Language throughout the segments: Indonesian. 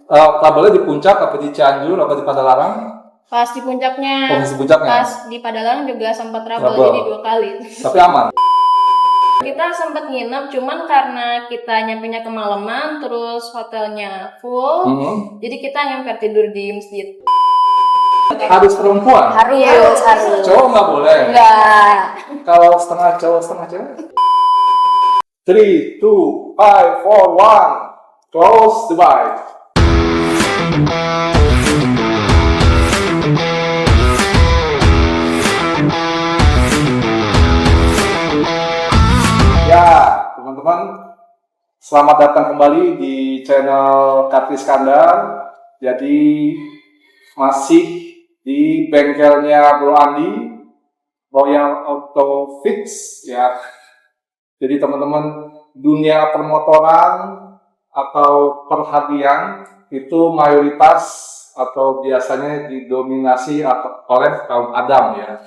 Kabelnya di puncak, apa di Cianjur, apa di Padalarang? Pas di puncaknya. Oh, di puncaknya. Pas di Padalarang juga sempat trouble, jadi 2 kali. Tapi aman. Kita sempat nginep, cuman karena kita nyampe-nya kemalaman, terus hotelnya full, jadi kita nyampe tidur di masjid. Harus perempuan? Harus. Cowok nggak boleh? Enggak. Kalau setengah cowok, setengah cewek? 3, 2, 5, 4, 1. Close the bike. Ya, teman-teman, selamat datang kembali di channel Karti Iskandar. Jadi masih di bengkelnya Bro Andi, Royal Auto Fix ya. Jadi teman-teman, dunia permotoran atau perhadian itu mayoritas atau biasanya didominasi oleh kaum Adam ya.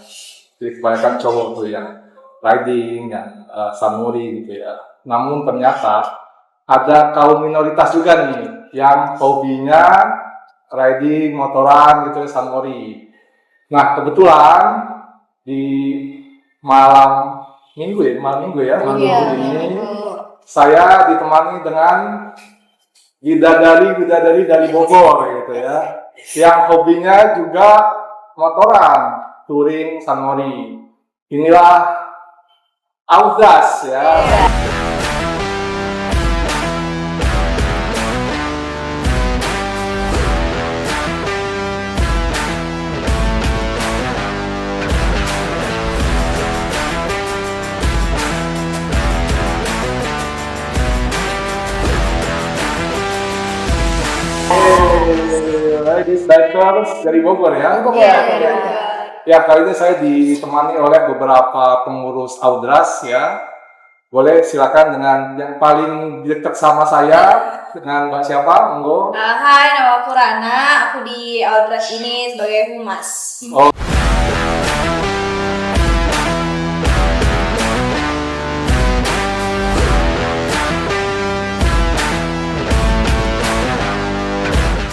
Jadi kebanyakan cowok tuh yang riding, yang samuri gitu ya. Namun ternyata ada kaum minoritas juga nih yang hobinya riding, motoran gitu, samuri. Nah kebetulan di malam minggu ya, malam minggu ini saya ditemani dengan bidadari dari Bogor gitu ya, yang hobinya juga motoran, touring, samuri. Inilah Audas ya. Ladies Bikers dari Bogor ya. Ya, kali ini saya ditemani oleh beberapa pengurus Audras ya. Boleh silakan dengan yang paling dekat sama saya, dengan Mbak siapa? Monggo. Hai, nama aku Rana. Aku di Audras ini sebagai humas. Oh.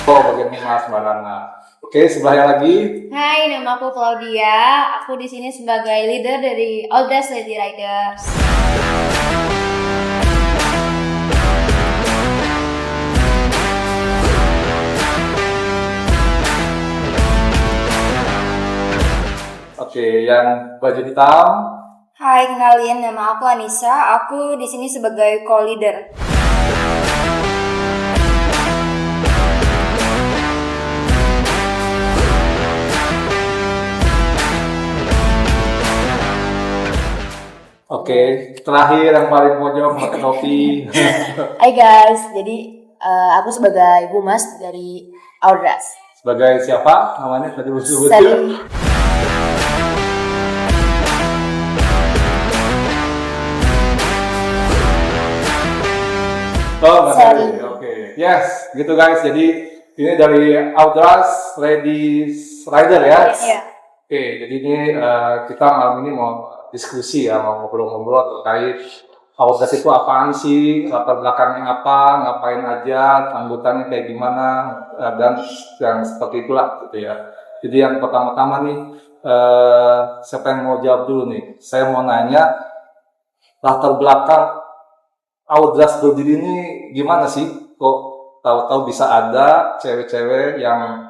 Bagian humas Mbak Rana. Oke, sebelahnya lagi. Hai, nama aku Claudia. Aku di sini sebagai leader dari Audas Lady Riders. Oke, yang baju hitam. Hai, kenalin, nama aku Anissa. Aku di sini sebagai co-leader. Oke, terakhir yang paling pojok pakai topi. Hai guys, jadi aku sebagai humas dari Audras. Sebagai siapa? Namanya tadi disebut. Sally. Oh, Mbak Sally. Oke. Yes, gitu guys. Jadi ini dari Audras Ladies Rider ya. Iya. Oke, jadi ini kita malam ini mau diskusi ya, mau ngobrol-ngobrol terkait Audras itu apaan sih, latar belakangnya apa, ngapain aja, anggotanya kayak gimana, dan yang seperti itulah gitu ya. Jadi yang pertama-tama nih, siapa yang mau jawab dulu nih? Saya mau nanya latar belakang Audras berdiri ini gimana sih? Kok tahu-tahu bisa ada cewek-cewek yang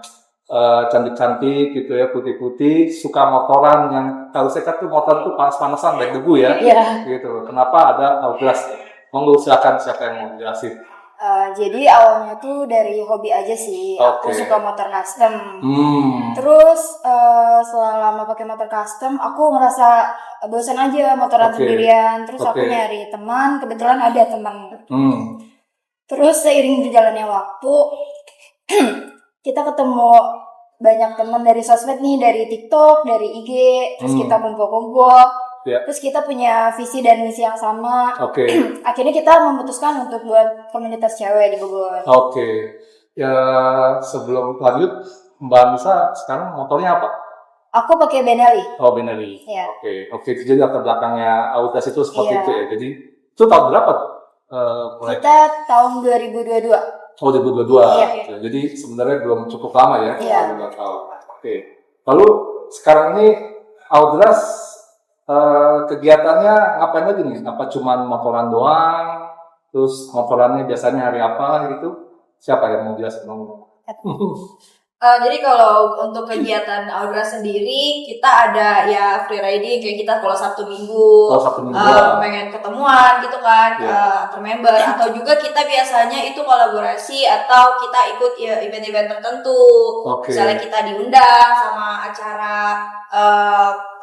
cantik-cantik gitu ya, putih-putih, suka motoran, yang kalau saya kata tuh motor tuh panas-panasan, baik debu ya, gitu. Kenapa ada Audras? Monggo silakan, siapa yang mau jelasin? Jadi awalnya tuh dari hobi aja sih. Aku Oke. suka motor custom. Terus setelah lama pakai motor custom, aku merasa bosan aja motoran Oke. sendirian. Terus aku Oke. nyari teman, kebetulan ada teman. Terus seiring berjalannya waktu, kita ketemu banyak teman dari sosmed nih, dari TikTok, dari IG. Terus kita kumpul-kumpul. Ya. Terus kita punya visi dan misi yang sama. Oke. Akhirnya kita memutuskan untuk buat komunitas cewek di Bogor. Oke. Ya, sebelum lanjut, Mbak Anissa sekarang motornya apa? Aku pakai Benelli. Oh, Benelli. Iya. Oke. Jadi latar belakangnya Audras itu seperti Iya. itu ya. Jadi itu tahun berapa mulai? Kita tahun 2022. Oh, 2022. Iya. Oke, jadi sebenarnya belum cukup lama ya. Iya. 2 tahun. Oke. Lalu sekarang ini Audras kegiatannya ngapain lagi nih? Apa cuman motoran doang? Terus motorannya biasanya hari apa gitu? Siapa yang mau jelasin? Jadi kalau untuk kegiatan Audra sendiri, kita ada ya free riding kayak kita kalau Sabtu Minggu, Oh, Sabtu Minggu. pengen ketemuan gitu kan, Iya. antar member, atau juga kita biasanya itu kolaborasi atau kita ikut ya, event-event tertentu. Oke. Misalnya kita diundang sama acara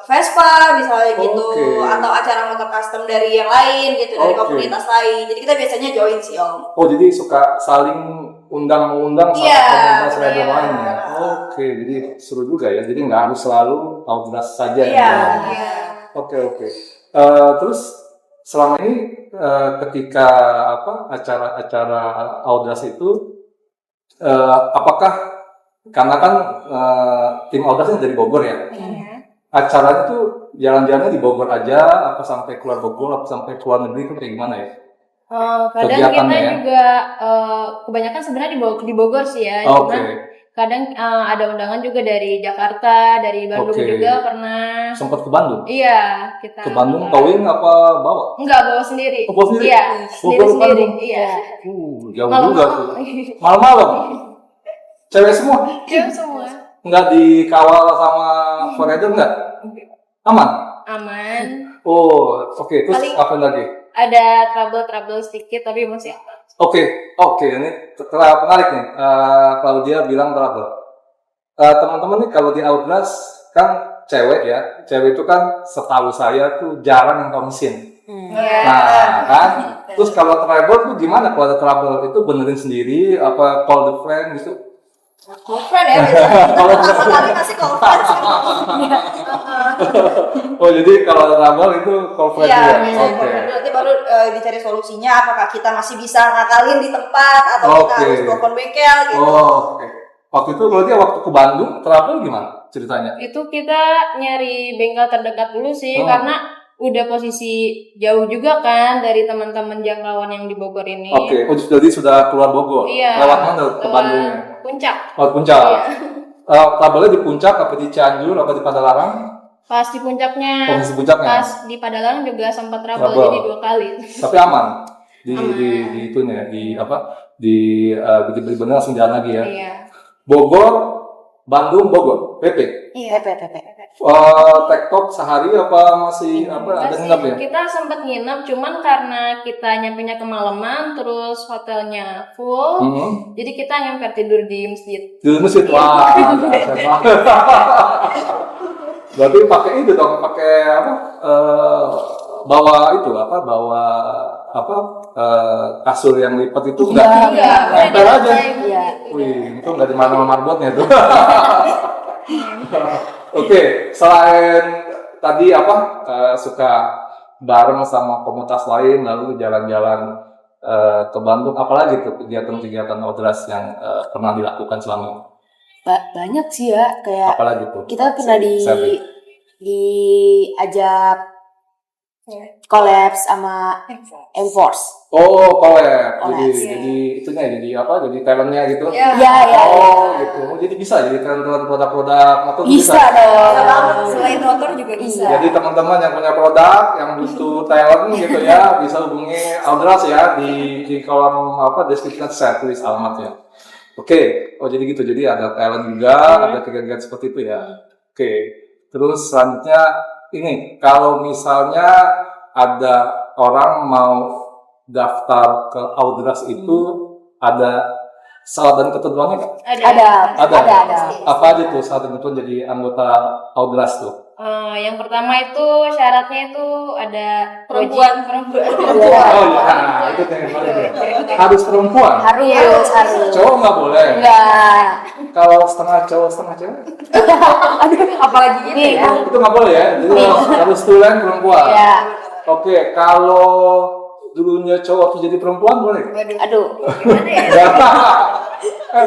Vespa misalnya gitu, Oke. atau acara motor custom dari yang lain gitu, dari Oke. komunitas lain. Jadi kita biasanya join sih Om. Oh, jadi suka saling undang-undang sama Iya, komunitas rider iya. lain ya? Oke, jadi seru juga ya. Jadi nggak harus selalu Audras saja yang Iya, jalan. iya. Oke. Terus selama ini ketika acara-acara Audras itu apakah karena kan tim Audasnya dari Bogor ya? Acara itu jalan-jalannya di Bogor aja, apa sampai keluar Bogor, apa sampai keluar negeri itu kayak gimana ya? Kadang Kegiatannya kita ya? juga kebanyakan sebenarnya di Bogor sih ya. Oke. Cuman kadang ada undangan juga dari Jakarta, dari Bandung Oke. juga pernah. Sempat ke Bandung? Iya, kita Ke Bandung towing apa bawa? enggak bawa sendiri. Oh, bawa sendiri? Iya, Oh, bawa ke sendiri-sendiri. Bandung? Iya. Jauh Malam-malam. juga tuh. Malam-malam? Cewek semua? Iya semua. Nggak dikawal sama forader nggak? Aman? Aman. Oh, oke. Terus Paling- apa lagi? Ada trouble sedikit tapi masih Oke. Ini menarik nih. Claudia bilang trouble. Teman-teman nih kalau di Audras kan cewek ya. Cewek itu kan setahu saya tuh jarang yang tahu mesin. Iya. Nah, kan? Terus kalau trouble tuh gimana kalau ada trouble? Itu benerin sendiri? Apa call the friend gitu? Call friend ya biasanya. Pertama kali masih call friend sih. Oh, jadi kalau ada trouble itu call friend Iya, juga? biasanya Oke. call friend. Nanti baru dicari solusinya, apakah kita masih bisa ngakalin di tempat atau kita Oke. harus telepon bengkel gitu. Oh, oke. Waktu itu berarti waktu ke Bandung, trouble gimana ceritanya? itu kita nyari bengkel terdekat dulu sih Oh. karena udah posisi jauh juga kan dari teman-teman jangkauan yang di Bogor ini. Oke, oh, jadi sudah keluar Bogor. Iya. Lewat mana ke lewat Bandungnya? Puncak. Lewat Puncak. Iya. Trouble-nya di Puncak, apa di Cianjur, apa di Padalarang? Pas di puncaknya. Posisi puncaknya. Pas di Padalarang juga sempat trouble Trouble. jadi 2 kali. Tapi aman. Di Aman. di itunya, di bener langsung jalan lagi ya. Iya. Bogor, Bandung, Bogor, PP. Iya. PP. Tektok sehari apa masih ada Enggak sih, nginep ya? kita sempat nginep cuman karena kita nyampenya kemalaman terus hotelnya full. Jadi kita nyampe tidur di masjid. Di masjid. Wah, dahsyat banget. Berarti pakai itu dong, pakai apa? Bawa kasur yang lipat itu enggak? Enggak, Nempel aja. Iya. Wih, itu nggak di mana marbotnya tuh. Oke, selain tadi suka bareng sama komunitas lain lalu jalan-jalan ke Bandung, apalagi tuh kegiatan-kegiatan Audras yang pernah dilakukan selama ini? Banyak sih ya, kayak Apalagi tuh? kita pernah Sharing. diajak collab sama Enforce. Oh, collab. Collab, Jadi itunya jadi talentnya gitu. Iya. Iya. Oh, gitu. Jadi bisa jadi talent produk-produk motor Bisa Bisa dong. banget. Selain motor juga bisa. Jadi teman-teman yang punya produk, yang butuh talent gitu ya, bisa hubungi Audras ya di kolom description saya tulis alamatnya. Oke, oh jadi gitu. Jadi ada talent juga, ada kegiatan seperti itu ya. Oke. Terus selanjutnya ini, kalau misalnya ada orang mau daftar ke Audras itu ada syarat dan ketentuannya nggak? Ada. Ada. Apa aja tuh syarat dan ketentuan jadi anggota Audras tuh? Yang pertama itu syaratnya itu ada Perempuan. Oh iya, itu yang paling ya. Harus perempuan. Harus. Cowok nggak boleh. Enggak. Kalau setengah cowok setengah cewek Apalagi ini ya. itu nggak boleh ya. Jadi harus tulen perempuan. Ya. Oke, kalau dulunya cowok tuh jadi perempuan boleh? Aduh. Gimana ya?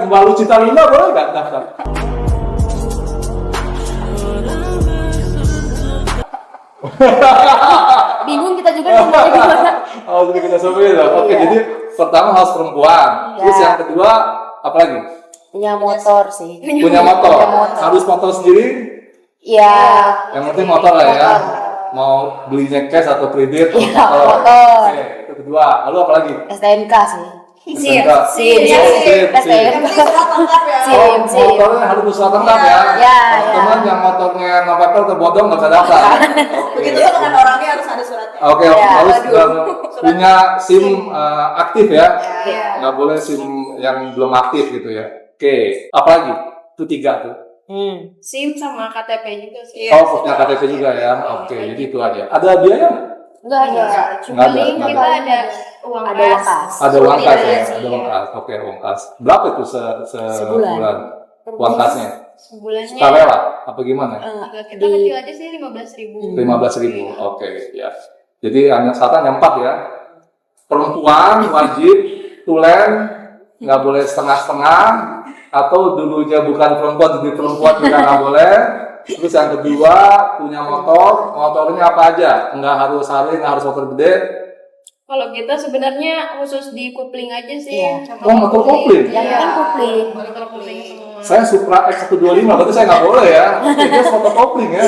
Mbak Lucita Lina boleh nggak daftar? Bingung kita juga mau gimana. Oh, jadi kita sampai ya. Oke, Iya. jadi pertama harus perempuan. Terus yang kedua apa lagi? Punya motor sih. Punya motor. Harus motor sendiri? Iya. Yang penting motor lah ya. Mau belinya cash atau kredit? Iya, motor. Oke, itu kedua. Lalu apa lagi? STNK sih. STNK. SIM. Yang penting surat lengkap ya. SIM. Motornya harus surat lengkap ya. Ya. Teman yang motornya nopepel atau bodong nggak bisa daftar. Begitu dengan orangnya harus ada suratnya. Oke, harus punya SIM aktif ya. Iya. Nggak boleh SIM yang belum aktif gitu ya. Oke, apa lagi? Itu 3 tuh. SIM sama KTP juga sih. Oh, punya KTP juga ya. Oke, jadi itu aja. Ada biaya nggak? Enggak ada. Cuma Nggak ada. kita ada uang Ada uang kas. kas. Ada uang kas ya? Iya, Ada uang kas. Oke, uang kas. Berapa itu sebulan? Uang kasnya? Sebulannya Sukarela? Apa gimana? kita kecil aja sih 15.000. 15.000. Oke, ya. Jadi hanya syaratnya 4 ya. Perempuan wajib tulen, nggak boleh setengah-setengah, atau dulunya bukan perempuan jadi perempuan juga nggak boleh. Terus yang kedua punya motornya apa aja? Nggak harus Harley, nggak harus motor gede. Kalau kita sebenarnya khusus di kupling aja sih. Iya. Sama Oh, motor kopling. Yang penting kupling. Motor kupling semua. Saya Supra X125, berarti saya nggak boleh ya. Dia motor kopling ya.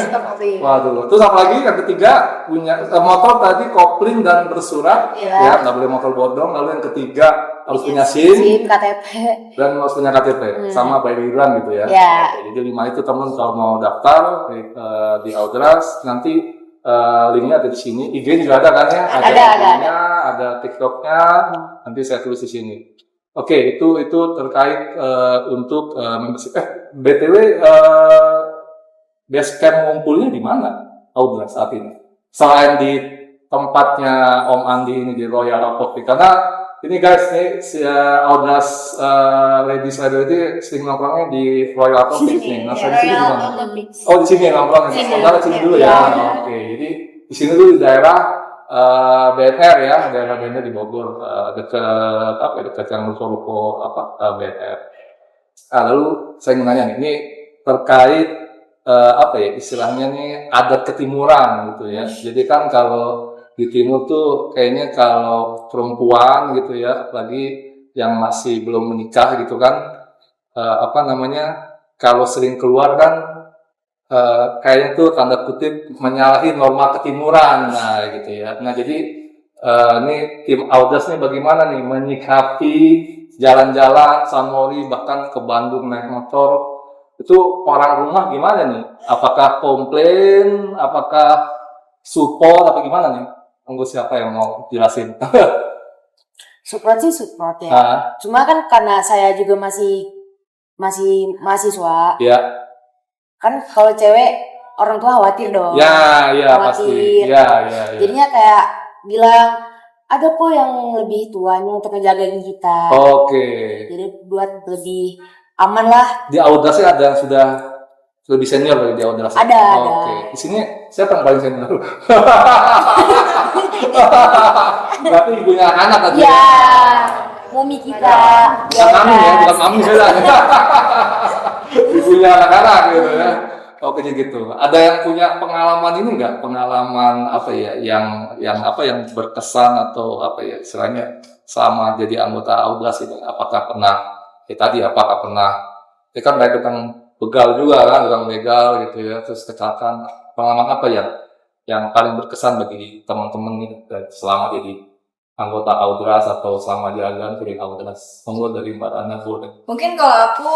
Waduh. Terus apa lagi? Yang ketiga punya motor tadi kopling dan bersurat. Iya. Ya, nggak boleh motor bodong. Lalu yang ketiga harus punya SIM SIM, KTP. dan harus punya KTP sama bayaran gitu ya. Ya. Oke, jadi 5 itu teman kalau mau daftar di Audras nanti linknya ada di sini. IG juga ada kan ya? Ada. IG-nya, ada TikToknya. Nanti saya tulis di sini. Oke, itu terkait untuk membership. BTW base camp ngumpulnya di mana Audras saat ini? Selain di tempatnya Om Andi ini di Royal Coffee, karena ini guys, nih si Audras Ladies Library sering nongkrongnya di Royal Coffee nih. Nah, saya di sini di mana? Oh, di sini nongkrongnya. Saudara sini dulu ya. Oke, jadi di sini dulu di daerah BNR ya, daerah BNR di Bogor, dekat yang ruko BNR. Lalu saya mau nanya nih, ini terkait istilahnya nih adat ketimuran gitu ya. Jadi kan kalau di timur tuh kayaknya kalau perempuan gitu ya, apalagi yang masih belum menikah gitu kan, kalau sering keluar kan kayaknya tuh tanda kutip menyalahi norma ketimuran, nah gitu ya. Nah jadi ini tim Audras nih bagaimana nih menyikapi jalan-jalan Samori bahkan ke Bandung naik motor, itu orang rumah gimana nih? Apakah komplain, apakah support, apa gimana nih? Tunggu siapa yang mau jelasin? Support sih support ya. Cuma kan karena saya juga masih mahasiswa. Ya. Kan kalau cewek orang tua khawatir dong. Ya, Khawatir. pasti. Ya. Jadinya kayak bilang ada kok yang lebih tuanya untuk ngejagain kita. Oke. Jadi buat lebih aman lah. Di Audrasnya ada yang sudah lebih senior dari di Audras? Ada. Oke. Di sini siapa yang paling senior? Berarti ibunya anak tadi. Ya, mumi kita. Bukan mami ya, bukan mami beda. Ibunya anak-anak gitu ya. Oke gitu. Ada yang punya pengalaman ini nggak? Pengalaman yang berkesan atau istilahnya selama jadi anggota Audras itu? Apakah pernah? Apakah pernah? Ya kan baik tukang begal juga kan, tukang begal gitu ya. Terus kecelakaan. Pengalaman apa yang paling berkesan bagi teman-teman ini selama jadi anggota Audras atau selama jalan dari Audras? Monggo dari Mbak Ana boleh. Mungkin kalau aku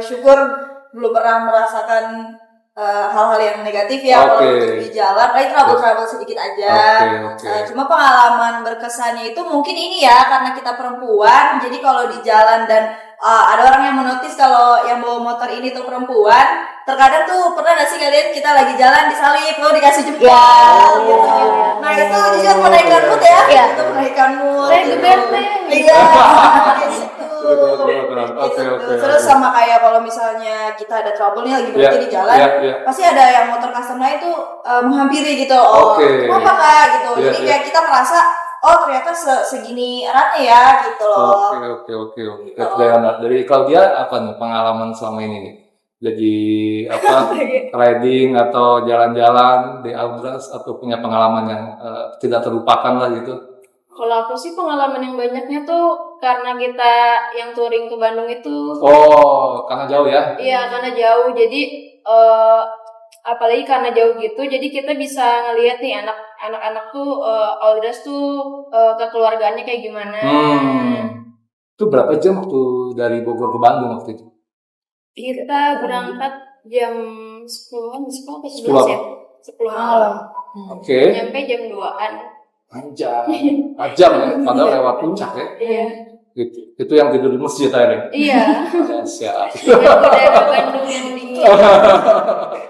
syukur belum pernah merasakan hal-hal yang negatif ya. Kalau untuk di jalan, trouble sedikit aja. Cuma pengalaman berkesannya itu mungkin ini ya, karena kita perempuan, jadi kalau di jalan dan ada orang yang menotis kalau yang bawa motor ini tuh perempuan, terkadang tuh pernah nggak sih kalian kita lagi jalan disalip, lalu dikasih jempol gitu. Nah itu jujur menaikkan mood ya, itu menaikkan mood. Iya. Terus sama kayak kalau misalnya kita ada trouble nih lagi berhenti di jalan, pasti ada yang motor custom lain tuh menghampiri gitu. Kenapa kak gitu? Jadi kayak kita merasa ternyata segini eratnya ya gitu loh. Oke. Dari Claudia apa nih pengalaman selama ini nih? Jadi riding atau jalan-jalan di Audras atau punya pengalaman yang tidak terlupakan lah gitu? Kalau aku sih pengalaman yang banyaknya tuh karena kita yang touring ke Bandung itu. Oh, karena jauh ya? Iya, karena jauh. Jadi apalagi karena jauh gitu, jadi kita bisa ngelihat nih anak-anak tuh Aldras tuh kekeluargaannya kayak gimana. Itu berapa jam waktu dari Bogor ke Bandung waktu itu? Kita berangkat jam 10 apa 11 ya? 10 malam. Oke. Nyampe jam 2-an. Ajam ya, padahal lewat puncak ya. Iya. Itu yang tidur di masjid akhirnya. Iya. Siap. Yang udara Bandung yang dingin.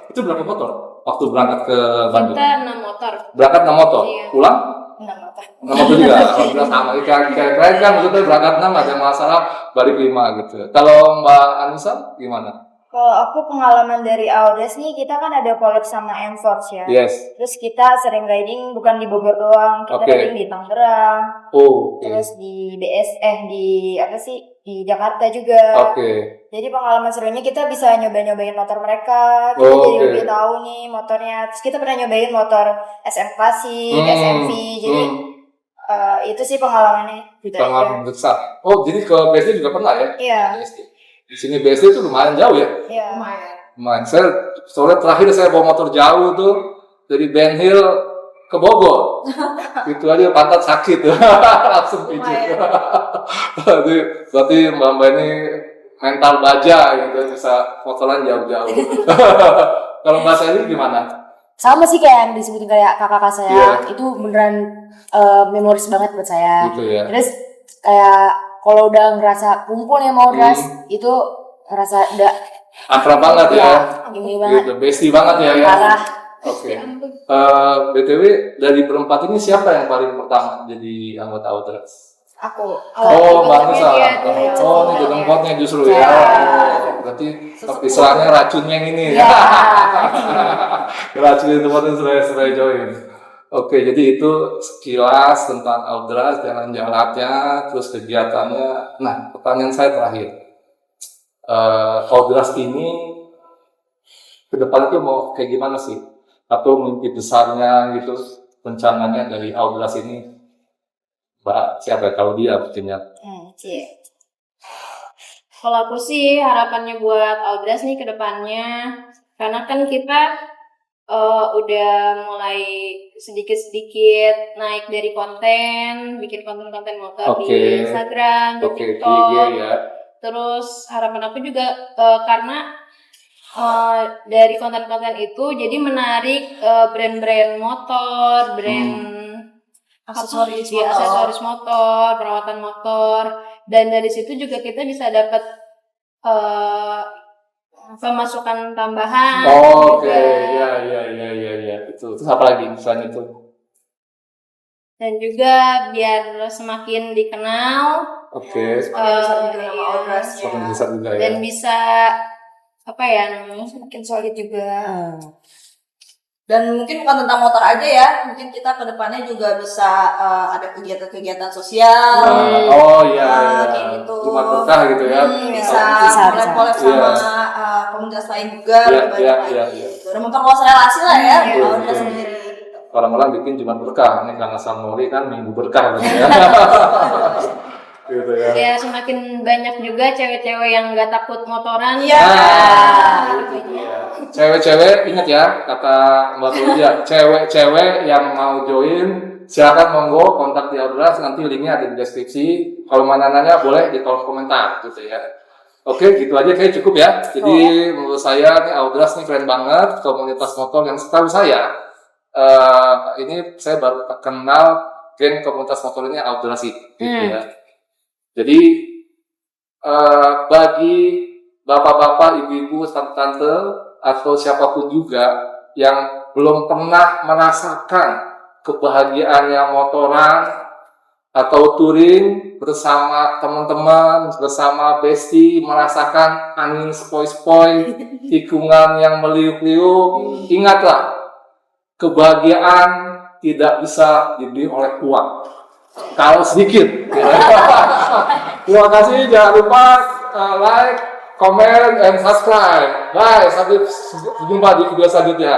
Itu berapa motor waktu berangkat ke Bandung? Kita 6 motor. Berangkat 6 motor, Iya. pulang? 6 motor. 6 motor juga. Alhamdulillah sama. Keren kan, maksudnya berangkat 6 ada masalah, balik 5 gitu. Kalau Mbak Anissa gimana? Kalau aku pengalaman dari Audrey nih, kita kan ada collab sama Enforce ya. Yes. Terus kita sering riding bukan di Bogor doang, kita Oke. riding di Tangerang, Oh, oke. terus di di Jakarta juga. Oke. Jadi pengalaman serunya kita bisa nyobain motor mereka, kita Oh, jadi oke. lebih tahu nih motornya. Terus kita pernah nyobain motor SM Classic, SMV, jadi itu sih pengalamannya. Pengalaman besar. Oh, jadi ke BSD juga pernah ya? Iya, BSD. Di sini BSD itu lumayan jauh ya? iya. Lumayan. Soalnya terakhir saya bawa motor jauh tuh dari Ben Hill ke Bogor. Itu aja pantat sakit tuh. Langsung pijit. Berarti Mbak ini mental baja gitu, bisa motoran jauh-jauh. Kalau Mbak Sally gimana? Sama sih kayak yang disebutin kayak kakak saya, Iya. itu beneran memoris banget buat saya. Gitu ya. Terus kayak kalau udah ngerasa kumpul nih mau ras, itu ngerasa udah Akrab banget ya. ini banget. Gitu, bestie banget ya. Parah. Oke. BTW dari berempat ini siapa yang paling pertama jadi anggota Outras? Aku. Oh, Mbak Nisa. Iya, Oh, ini jengkotnya justru ya. Iya. Oh, berarti istilahnya racunnya yang ini ya. Iya. Racun itu tempatnya serai join. Oke, jadi itu sekilas tentang Outras, jalan-jalannya, terus kegiatannya. Nah, pertanyaan saya terakhir. Outras ini ke depan itu mau kayak gimana sih? Atau mimpi besarnya gitu, rencananya dari Outras ini? Mbak, siapa kalau dia punya? Kalau aku sih harapannya buat Aldras nih ke depannya, karena kan kita udah mulai sedikit-sedikit naik dari konten, bikin konten-konten motor di Instagram, di TikTok. IG ya. Terus harapan aku juga karena dari konten-konten itu jadi menarik brand-brand motor, brand aksesoris motor, perawatan motor, dan dari situ juga kita bisa dapat pemasukan tambahan. Oke, ya. Itu. Terus apa lagi selain itu? Dan juga biar semakin dikenal. Oke. Semakin besar juga ya. Dan bisa apa ya namanya? Semakin solid juga. Dan mungkin bukan tentang motor aja ya, mungkin kita ke depannya juga bisa ada kegiatan-kegiatan sosial. Oh iya. Kayak gitu. Cuma berkah gitu ya. Bisa collab sama komunitas lain juga. Iya. Gitu. Dan memperluas relasi lah ya, Betul. sendiri. Orang-orang bikin cuma berkah. Ini karena Samori kan minggu berkah gitu ya. Gitu ya. Ya semakin banyak juga cewek-cewek yang nggak takut motoran. Iya. Cewek-cewek ingat ya kata Mbak Claudia, cewek-cewek yang mau join silakan monggo kontak di Outras, nanti linknya ada di deskripsi. Kalau mana nanya boleh di kolom komentar gitu ya. Oke, gitu aja kayak cukup ya. Jadi menurut saya nih Outras nih keren banget, komunitas motor yang setahu saya ini saya baru kenal geng komunitas motor ini Outras gitu ya. Jadi bagi bapak-bapak, ibu-ibu, tante-tante atau siapapun juga yang belum pernah merasakan kebahagiaannya motoran atau touring bersama teman-teman, bersama bestie, merasakan angin sepoi-sepoi, tikungan yang meliuk-liuk, ingatlah, kebahagiaan tidak bisa dibeli oleh uang. Kalau sedikit. Terima kasih, jangan lupa like, comment, and subscribe. Bye, sampai jumpa di video selanjutnya.